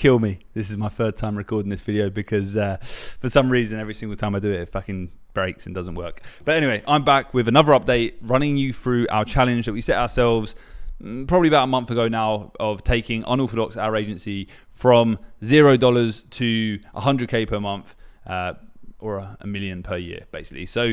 kill me. This is my third time recording this video because for some reason, every single time I do it, it fucking breaks and doesn't work. But anyway, I'm back with another update, running you through our challenge that we set ourselves probably about a month ago now, of taking Unorthodox, our agency, from $0 to 100K per month, or $1 million per year, basically. So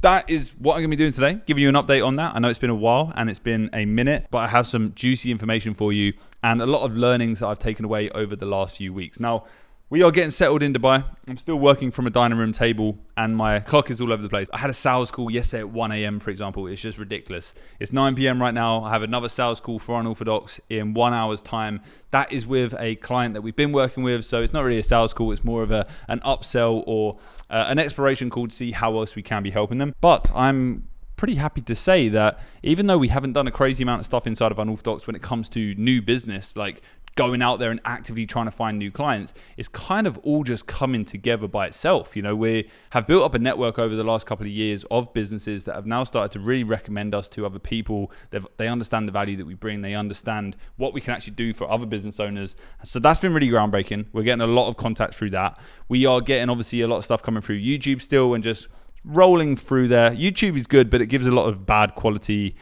that is what I'm going to be doing today, giving you an update on that. I know it's been a while and it's been a minute, but I have some juicy information for you and a lot of learnings that I've taken away over the last few weeks. Now, we are getting settled in Dubai. I'm still working from a dining room table and my clock is all over the place. I had a sales call yesterday at 1 a.m, for example. It's just ridiculous. It's 9 p.m. right now. I have another sales call for Unorthodox in 1 hour's time. That is with a client that we've been working with. So it's not really a sales call. It's more of an upsell or an exploration call to see how else we can be helping them. But I'm pretty happy to say that even though we haven't done a crazy amount of stuff inside of Unorthodox when it comes to new business, like going out there and actively trying to find new clients, it's kind of all just coming together by itself. You know, we have built up a network over the last couple of years of businesses that have now started to really recommend us to other people. They understand the value that we bring. They understand what we can actually do for other business owners. So that's been really groundbreaking. We're getting a lot of contact through that. We are getting obviously a lot of stuff coming through YouTube still and just rolling through there. YouTube is good, but it gives a lot of bad quality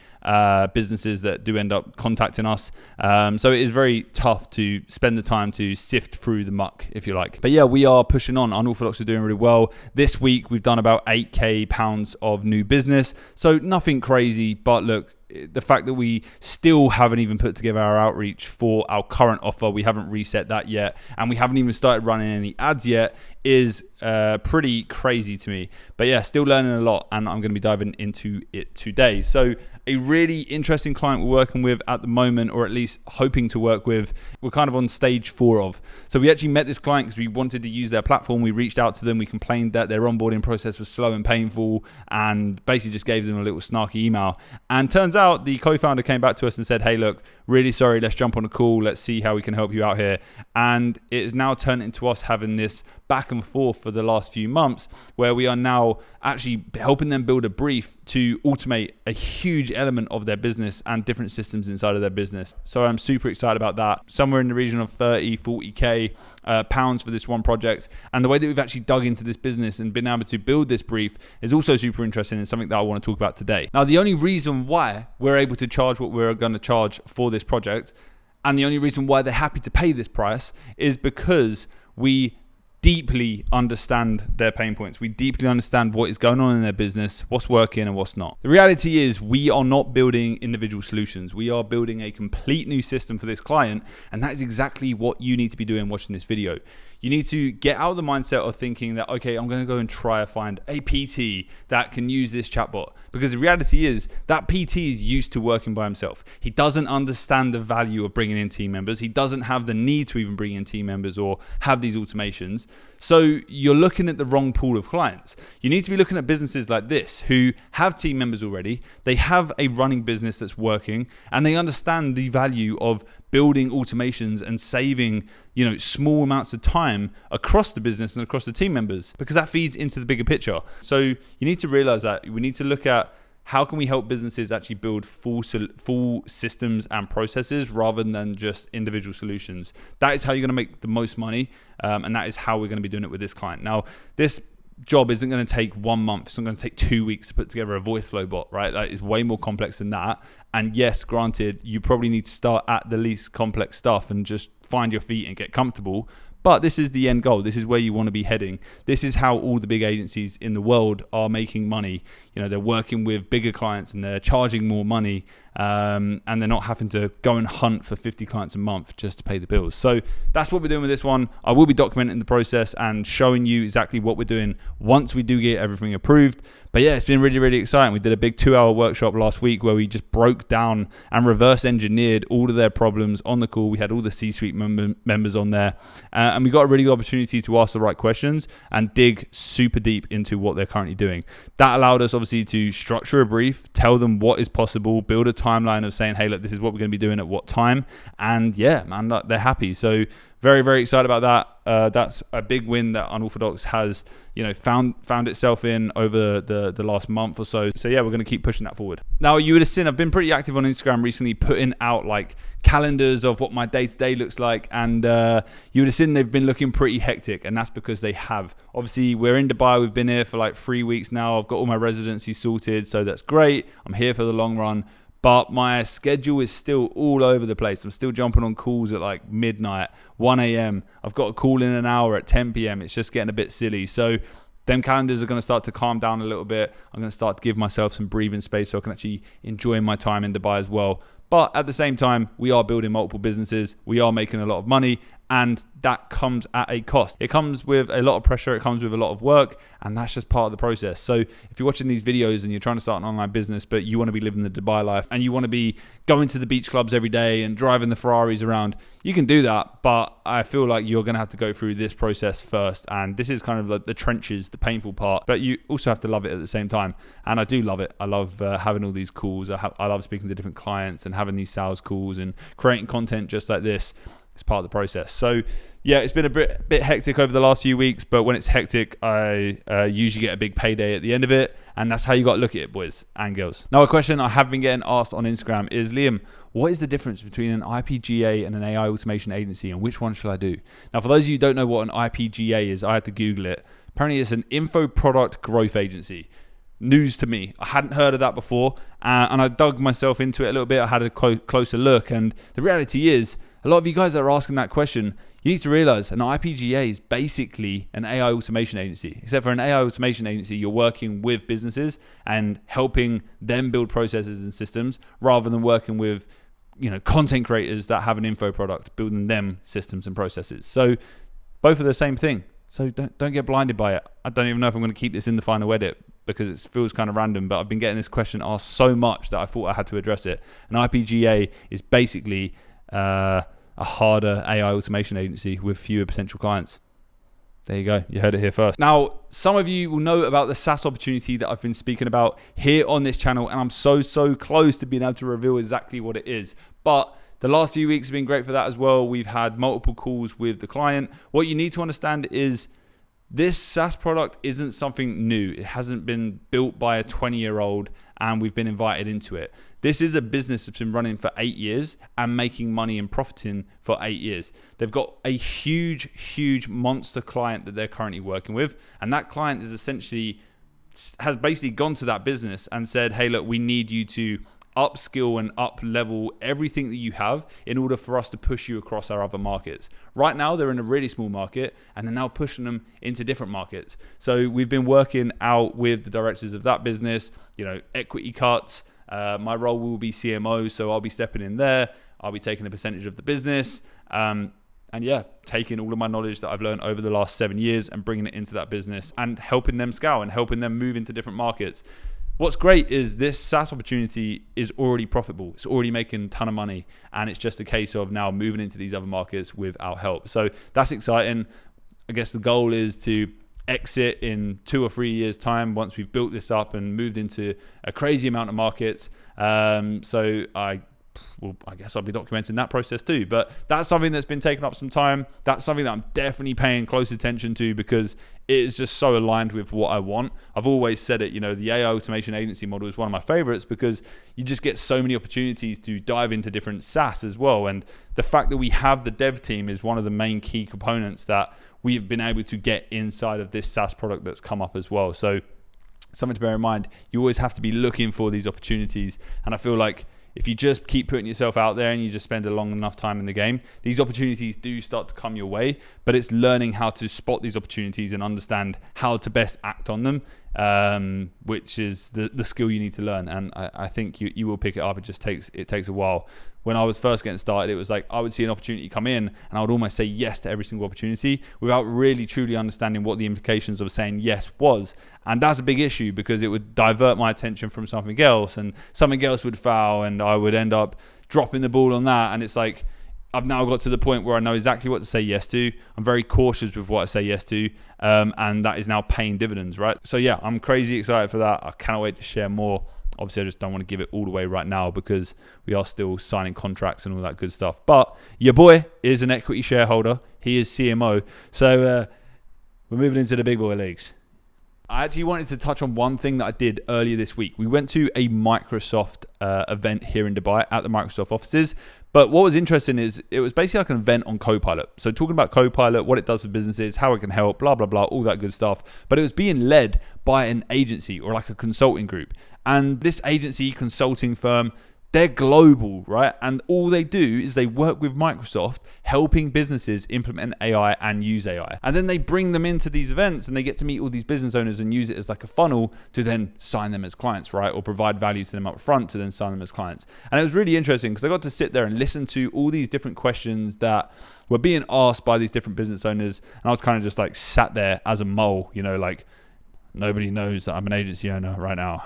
businesses that do end up contacting us. So it is very tough to spend the time to sift through the muck, if you like. But yeah, we are pushing on. Unorthodox are doing really well. This week, we've done about £8,000 of new business. So nothing crazy, but look, the fact that we still haven't even put together our outreach for our current offer, we haven't reset that yet, and we haven't even started running any ads yet, is pretty crazy to me. But yeah, still learning a lot, and I'm going to be diving into it today. So a really interesting client we're working with at the moment, or at least hoping to work with, we're kind of on stage 4 of. So we actually met this client because we wanted to use their platform. We reached out to them. We complained that their onboarding process was slow and painful, and basically just gave them a little snarky email. And turns out the co-founder came back to us and said, hey, look, really sorry, let's jump on a call. Let's see how we can help you out here. And it has now turned into us having this back and forth for the last few months, where we are now actually helping them build a brief to automate a huge element of their business and different systems inside of their business. So I'm super excited about that. Somewhere in the region of 40K pounds for this one project. And the way that we've actually dug into this business and been able to build this brief is also super interesting and something that I want to talk about today. Now, the only reason why we're able to charge what we're going to charge for this project, and the only reason why they're happy to pay this price, is because we deeply understand their pain points. We deeply understand what is going on in their business, what's working and what's not. The reality is we are not building individual solutions. We are building a complete new system for this client, and that is exactly what you need to be doing watching this video. You need to get out of the mindset of thinking that, okay, I'm going to go and try to find a PT that can use this chatbot. Because the reality is that PT is used to working by himself. He doesn't understand the value of bringing in team members. He doesn't have the need to even bring in team members or have these automations. So you're looking at the wrong pool of clients. You need to be looking at businesses like this who have team members already. They have a running business that's working, and they understand the value of building automations and saving, small amounts of time across the business and across the team members, because that feeds into the bigger picture. So you need to realize that we need to look at how can we help businesses actually build full systems and processes rather than just individual solutions. That is how you're going to make the most money, and that is how we're going to be doing it with this client. Now, this job isn't going to take 1 month. It's not going to take 2 weeks to put together a voice flow bot, right? That is way more complex than that. And yes, granted, you probably need to start at the least complex stuff and just find your feet and get comfortable. But this is the end goal. This is where you want to be heading. This is how all the big agencies in the world are making money. They're working with bigger clients and they're charging more money, and they're not having to go and hunt for 50 clients a month just to pay the bills. So that's what we're doing with this one. I will be documenting the process and showing you exactly what we're doing once we do get everything approved. But yeah, it's been really, really exciting. We did a big 2-hour workshop last week where we just broke down and reverse engineered all of their problems on the call. We had all the C-suite members on there, and we got a really good opportunity to ask the right questions and dig super deep into what they're currently doing. That allowed us obviously to structure a brief, tell them what is possible, build a timeline of saying, hey, look, this is what we're going to be doing at what time. And yeah, man, they're happy. So very, very excited about that. That's a big win that Unorthodox has, found itself in over the last month or so. So yeah, we're going to keep pushing that forward. Now, you would have seen I've been pretty active on Instagram recently, putting out like calendars of what my day-to-day looks like, and you would have seen they've been looking pretty hectic, and that's because they have. Obviously, we're in Dubai. We've been here for like 3 weeks now. I've got all my residency sorted, so that's great. I'm here for the long run. But my schedule is still all over the place. I'm still jumping on calls at like midnight, 1 a.m. I've got a call in an hour at 10 p.m. It's just getting a bit silly. So them calendars are going to start to calm down a little bit. I'm going to start to give myself some breathing space so I can actually enjoy my time in Dubai as well. But at the same time, we are building multiple businesses. We are making a lot of money, and that comes at a cost. It comes with a lot of pressure. It comes with a lot of work, and that's just part of the process. So if you're watching these videos and you're trying to start an online business, but you want to be living the Dubai life and you want to be going to the beach clubs every day and driving the Ferraris around, you can do that. But I feel like you're going to have to go through this process first. And this is kind of like the trenches, the painful part, but you also have to love it at the same time. And I do love it. I love having all these calls. I love speaking to different clients and having these sales calls and creating content just like this. It's part of the process. So yeah, it's been a bit hectic over the last few weeks, but when it's hectic, I usually get a big payday at the end of it. And that's how you got to look at it, boys and girls. Now, a question I have been getting asked on Instagram is, Liam, what is the difference between an IPGA and an AI automation agency, and which one should I do? Now, for those of you who don't know what an IPGA is, I had to Google it. Apparently, it's an info product growth agency. News to me. I hadn't heard of that before, and I dug myself into it a little bit. I had a closer look, and the reality is, a lot of you guys that are asking that question, you need to realize an IPGA is basically an AI automation agency. Except for an AI automation agency, you're working with businesses and helping them build processes and systems, rather than working with, content creators that have an info product, building them systems and processes. So both are the same thing. So don't get blinded by it. I don't even know if I'm going to keep this in the final edit, because it feels kind of random, but I've been getting this question asked so much that I thought I had to address it. An IPGA is basically a harder AI automation agency with fewer potential clients. There you go. You heard it here first. Now, some of you will know about the SAS opportunity that I've been speaking about here on this channel, and I'm so close to being able to reveal exactly what it is. But the last few weeks have been great for that as well. We've had multiple calls with the client. What you need to understand is this SaaS product isn't something new. It hasn't been built by a 20-year-old and we've been invited into it. This is a business that's been running for 8 years and making money and profiting for 8 years. They've got a huge monster client that they're currently working with. And that client has basically gone to that business and said, hey, look, we need you to upskill and up level everything that you have in order for us to push you across our other markets. Right now, they're in a really small market and they're now pushing them into different markets. So we've been working out with the directors of that business, equity cuts. My role will be CMO, so I'll be stepping in there. I'll be taking a percentage of the business. And yeah, taking all of my knowledge that I've learned over the last 7 years and bringing it into that business and helping them scale and helping them move into different markets. What's great is this SaaS opportunity is already profitable. It's already making a ton of money. And it's just a case of now moving into these other markets with our help. So that's exciting. I guess the goal is to exit in 2 or 3 years' time once we've built this up and moved into a crazy amount of markets. So I guess I'll be documenting that process too. But that's something that's been taking up some time. That's something that I'm definitely paying close attention to because it is just so aligned with what I want. I've always said it, the AI automation agency model is one of my favorites because you just get so many opportunities to dive into different SaaS as well. And the fact that we have the dev team is one of the main key components that we've been able to get inside of this SaaS product that's come up as well. So something to bear in mind, you always have to be looking for these opportunities. And I feel like if you just keep putting yourself out there and you just spend a long enough time in the game, these opportunities do start to come your way, but it's learning how to spot these opportunities and understand how to best act on them, which is the skill you need to learn. And I think you will pick it up. It takes a while. When I was first getting started, it was like I would see an opportunity come in and I would almost say yes to every single opportunity without really truly understanding what the implications of saying yes was. And that's a big issue because it would divert my attention from something else and something else would foul and I would end up dropping the ball on that. And it's like, I've now got to the point where I know exactly what to say yes to. I'm very cautious with what I say yes to. And that is now paying dividends, right? So yeah, I'm crazy excited for that. I cannot wait to share more. Obviously, I just don't want to give it all away right now because we are still signing contracts and all that good stuff. But your boy is an equity shareholder. He is CMO. So we're moving into the big boy leagues. I actually wanted to touch on one thing that I did earlier this week. We went to a Microsoft event here in Dubai at the Microsoft offices. But what was interesting is it was basically like an event on Copilot. So talking about Copilot, what it does for businesses, how it can help, blah, blah, blah, all that good stuff. But it was being led by an agency or like a consulting group. And this agency consulting firm, they're global, right? And all they do is they work with Microsoft, helping businesses implement AI and use AI. And then they bring them into these events and they get to meet all these business owners and use it as like a funnel to then sign them as clients, right? Or provide value to them up front to then sign them as clients. And it was really interesting because I got to sit there and listen to all these different questions that were being asked by these different business owners. And I was kind of just like sat there as a mole, you know, like, nobody knows that I'm an agency owner right now,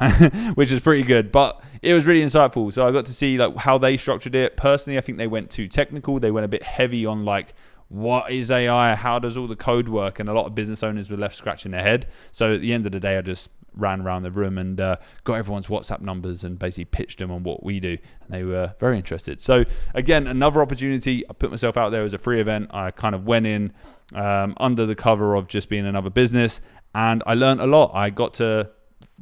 which is pretty good, but it was really insightful. So I got to see like how they structured it. Personally, I think they went too technical. They went a bit heavy on like, what is AI? How does all the code work? And a lot of business owners were left scratching their head. So at the end of the day, I just ran around the room and got everyone's WhatsApp numbers and basically pitched them on what we do. And they were very interested. So again, another opportunity. I put myself out there as a free event. I kind of went in under the cover of just being another business. And I learned a lot. I got to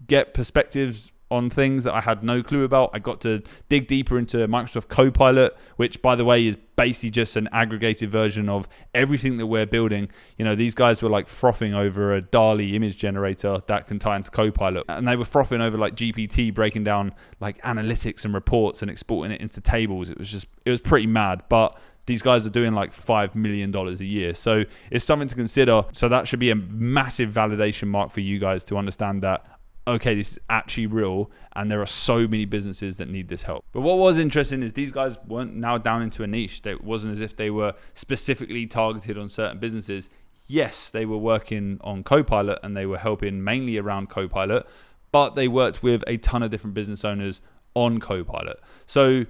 get perspectives on things that I had no clue about. I got to dig deeper into Microsoft Copilot, which, by the way, is basically just an aggregated version of everything that we're building. You know, these guys were like frothing over a DALL-E image generator that can tie into Copilot. And they were frothing over like GPT, breaking down like analytics and reports and exporting it into tables. It was pretty mad. But these guys are doing like $5 million a year. So it's something to consider. So that should be a massive validation mark for you guys to understand that, okay, this is actually real and there are so many businesses that need this help. But what was interesting is these guys weren't now down into a niche. It wasn't as if they were specifically targeted on certain businesses. Yes, they were working on Copilot and they were helping mainly around Copilot, but they worked with a ton of different business owners on Copilot. So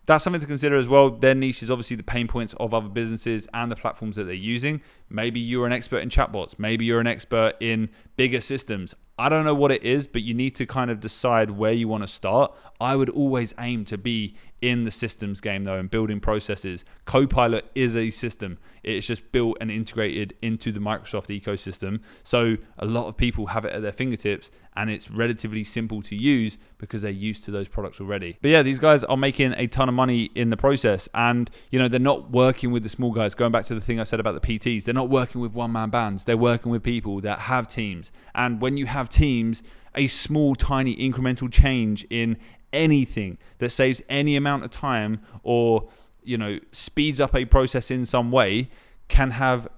that's something to consider as well. Their niche is obviously the pain points of other businesses and the platforms that they're using. Maybe you're an expert in chatbots. Maybe you're an expert in bigger systems. I don't know what it is, but you need to kind of decide where you want to start. I would always aim to be in the systems game though and building processes. Copilot is a system. It's just built and integrated into the Microsoft ecosystem. So a lot of people have it at their fingertips and it's relatively simple to use because they're used to those products already. But yeah, these guys are making a ton of money in the process. And, you know, they're not working with the small guys. Going back to the thing I said about the PTs, they're not working with one-man bands. They're working with people that have teams. And when you have teams, a small, tiny incremental change in anything that saves any amount of time or, you know, speeds up a process in some way can have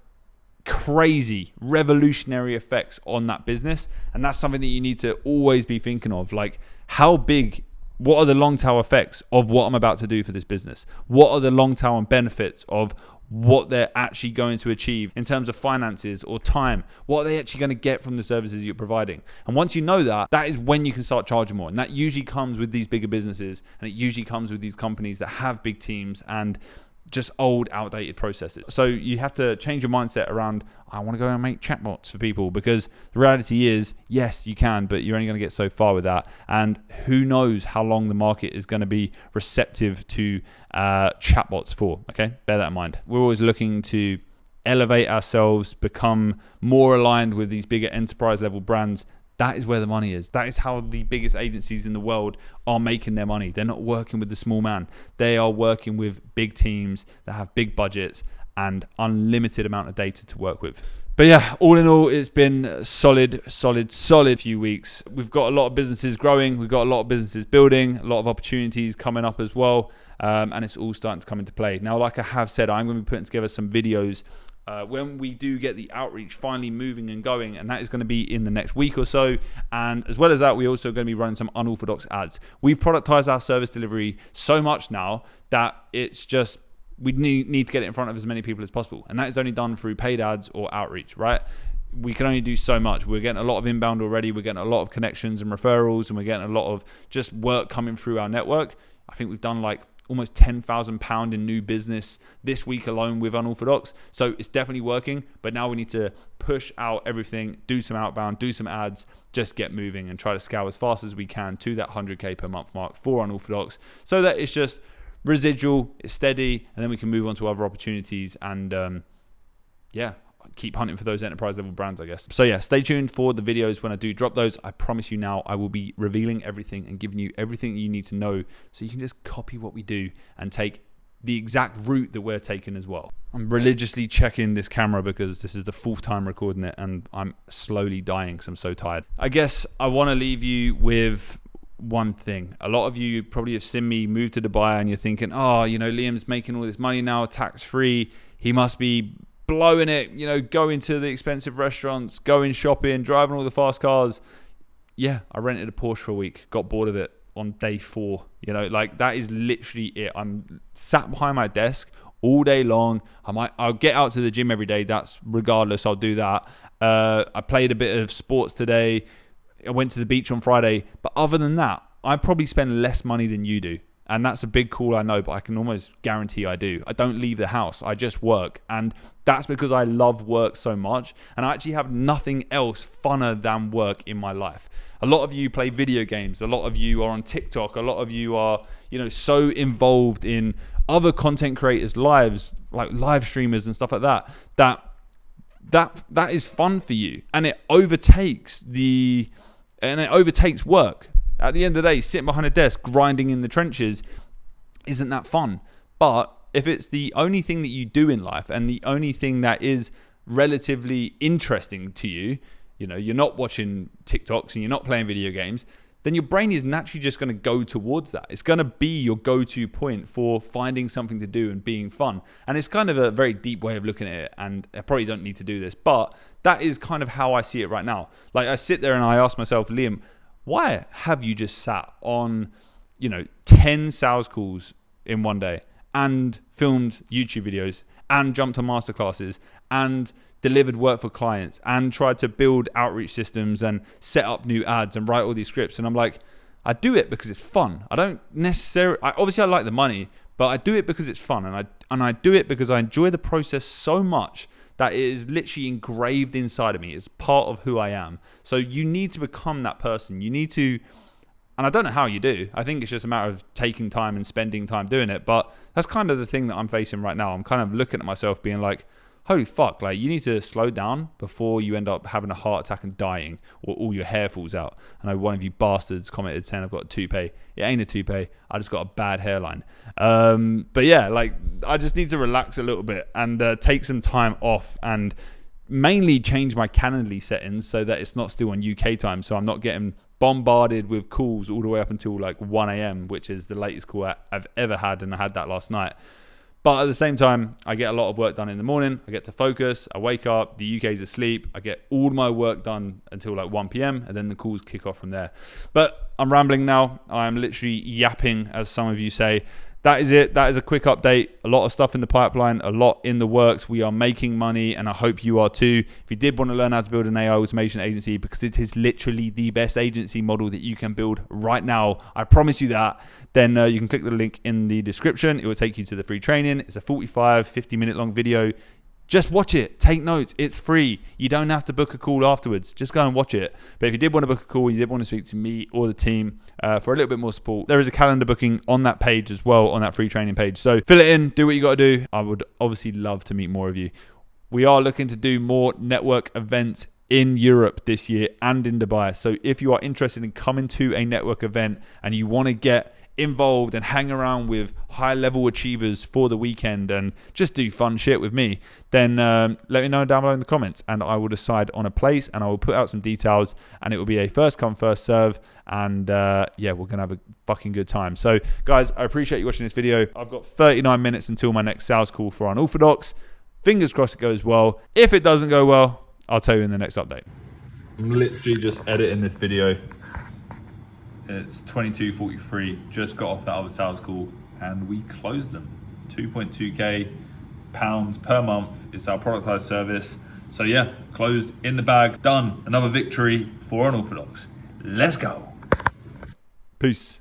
crazy revolutionary effects on that business. And that's something that you need to always be thinking of, like what are the long tail effects of what I'm about to do for this business? What are the long tail benefits of what they're actually going to achieve in terms of finances or time? What are they actually going to get from the services you're providing? And once you know that, that is when you can start charging more. And that usually comes with these bigger businesses, and it usually comes with these companies that have big teams and just old, outdated processes. So you have to change your mindset around, I want to go and make chatbots for people, because the reality is, yes, you can, but you're only going to get so far with that. And who knows how long the market is going to be receptive to chatbots for, okay? Bear that in mind. We're always looking to elevate ourselves, become more aligned with these bigger enterprise level brands. That is where the money is. That is how the biggest agencies in the world are making their money. They're not working with the small man. They are working with big teams that have big budgets and unlimited amount of data to work with. But yeah, all in all, it's been solid few weeks. We've got a lot of businesses growing. We've got a lot of businesses building, a lot of opportunities coming up as well. And it's all starting to come into play. Now, like I have said, I'm going to be putting together some videos when we do get the outreach finally moving and going, and that is going to be in the next week or so. And as well as that, we're also going to be running some unorthodox ads. We've productized our service delivery so much now that it's just, we need to get it in front of as many people as possible. And that is only done through paid ads or outreach, right? We can only do so much. We're getting a lot of inbound already. We're getting a lot of connections and referrals, and we're getting a lot of just work coming through our network. I think we've done like almost £10,000 in new business this week alone with Unorthodox. So it's definitely working, but now we need to push out everything, do some outbound, do some ads, just get moving and try to scale as fast as we can to that 100K per month mark for Unorthodox, so that it's just residual, it's steady, and then we can move on to other opportunities. And yeah, keep hunting for those enterprise level brands, I guess. So yeah, stay tuned for the videos when I do drop those. I promise you now, I will be revealing everything and giving you everything you need to know so you can just copy what we do and take the exact route that we're taking as well. I'm religiously checking this camera because this is the 4th time recording it and I'm slowly dying because I'm so tired. I guess I want to leave you with one thing. A lot of you probably have seen me move to Dubai and you're thinking, oh, you know, Liam's making all this money now, tax-free. He must be blowing it, you know, going to the expensive restaurants, going shopping, driving all the fast cars. Yeah, I rented a Porsche for a week, got bored of it on day 4. You know, like that is literally it. I'm sat behind my desk all day long. I'll get out to the gym every day. That's regardless. I'll do that. I played a bit of sports today. I went to the beach on Friday. But other than that, I probably spend less money than you do. And that's a big call, I know, but I can almost guarantee I do. I don't leave the house. I just work. And that's because I love work so much. And I actually have nothing else funner than work in my life. A lot of you play video games. A lot of you are on TikTok. A lot of you are, you know, so involved in other content creators' lives, like live streamers and stuff like that, that is fun for you. And it overtakes work. At the end of the day, sitting behind a desk, grinding in the trenches, isn't that fun? But if it's the only thing that you do in life and the only thing that is relatively interesting to you, you know, you're not watching TikToks and you're not playing video games, then your brain is naturally just going to go towards that. It's going to be your go-to point for finding something to do and being fun. And it's kind of a very deep way of looking at it. And I probably don't need to do this, but that is kind of how I see it right now. Like I sit there and I ask myself, Liam, why have you just sat on, you know, 10 sales calls in one day and filmed YouTube videos and jumped on masterclasses and delivered work for clients and tried to build outreach systems and set up new ads and write all these scripts? And I'm like, I do it because it's fun. I don't necessarily, obviously I like the money, but I do it because it's fun. And I do it because I enjoy the process so much that it is literally engraved inside of me. It's part of who I am. So you need to become that person. You need to, and I don't know how you do. I think it's just a matter of taking time and spending time doing it. But that's kind of the thing that I'm facing right now. I'm kind of looking at myself being like, holy fuck, like you need to slow down before you end up having a heart attack and dying or all your hair falls out. I know one of you bastards commented saying I've got a toupee. It ain't a toupee. I just got a bad hairline. But yeah, like I just need to relax a little bit and take some time off and mainly change my Calendly settings so that it's not still on UK time. So I'm not getting bombarded with calls all the way up until like 1 a.m., which is the latest call I've ever had. And I had that last night. But at the same time, I get a lot of work done in the morning. I get to focus. I wake up. The UK's asleep. I get all my work done until like 1 p.m. and then the calls kick off from there. But I'm rambling now. I'm literally yapping, as some of you say. That is it. That is a quick update. A lot of stuff in the pipeline, a lot in the works. We are making money, and I hope you are too. If you did want to learn how to build an AI automation agency, because it is literally the best agency model that you can build right now, I promise you that, then you can click the link in the description. It will take you to the free training. It's a 50-minute long video. Just watch it. Take notes. It's free. You don't have to book a call afterwards. Just go and watch it. But if you did want to book a call, you did want to speak to me or the team for a little bit more support, there is a calendar booking on that page as well, on that free training page. So fill it in. Do what you got to do. I would obviously love to meet more of you. We are looking to do more network events in Europe this year and in Dubai. So if you are interested in coming to a network event and you want to get involved and hang around with high level achievers for the weekend and just do fun shit with me, then let me know down below in the comments and I will decide on a place and I will put out some details and it will be a first come first serve, and yeah, we're gonna have a fucking good time. So guys, I appreciate you watching this video. I've got 39 minutes until my next sales call for Unorthodox. Fingers crossed it goes well. If it doesn't go well, I'll tell you in the next update. I'm literally just editing this video. It's 22:43, just got off that other sales call and we closed them. 2.2k pounds per month. It's our productized service. So yeah, closed, in the bag, done. Another victory for Unorthodox. Let's go. Peace.